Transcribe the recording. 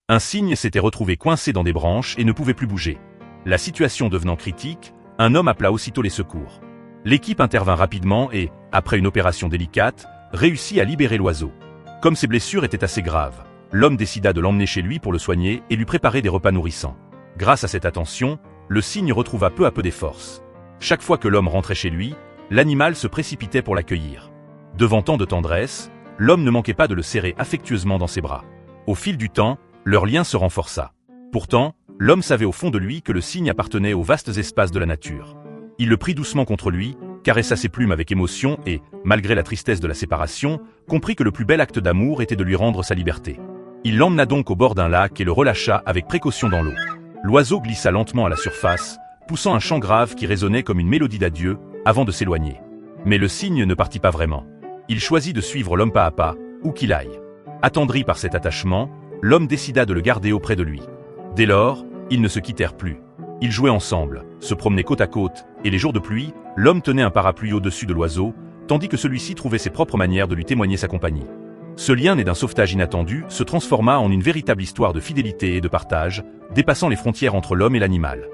Un cygne s'était retrouvé coincé dans des branches et ne pouvait plus bouger. La situation devenant critique, un homme appela aussitôt les secours. L'équipe intervint rapidement et, après une opération délicate, réussit à libérer l'oiseau. Comme ses blessures étaient assez graves, l'homme décida de l'emmener chez lui pour le soigner et lui préparer des repas nourrissants. Grâce à cette attention, le cygne retrouva peu à peu des forces. Chaque fois que l'homme rentrait chez lui, l'animal se précipitait pour l'accueillir. Devant tant de tendresse, l'homme ne manquait pas de le serrer affectueusement dans ses bras. Au fil du temps, leur lien se renforça. Pourtant, l'homme savait au fond de lui que le cygne appartenait aux vastes espaces de la nature. Il le prit doucement contre lui, caressa ses plumes avec émotion et, malgré la tristesse de la séparation, comprit que le plus bel acte d'amour était de lui rendre sa liberté. Il l'emmena donc au bord d'un lac et le relâcha avec précaution dans l'eau. L'oiseau glissa lentement à la surface, poussant un chant grave qui résonnait comme une mélodie d'adieu, avant de s'éloigner. Mais le cygne ne partit pas vraiment. Il choisit de suivre l'homme pas à pas, où qu'il aille. Attendri par cet attachement, l'homme décida de le garder auprès de lui. Dès lors, ils ne se quittèrent plus. Ils jouaient ensemble, se promenaient côte à côte, et les jours de pluie, l'homme tenait un parapluie au-dessus de l'oiseau, tandis que celui-ci trouvait ses propres manières de lui témoigner sa compagnie. Ce lien né d'un sauvetage inattendu se transforma en une véritable histoire de fidélité et de partage, dépassant les frontières entre l'homme et l'animal.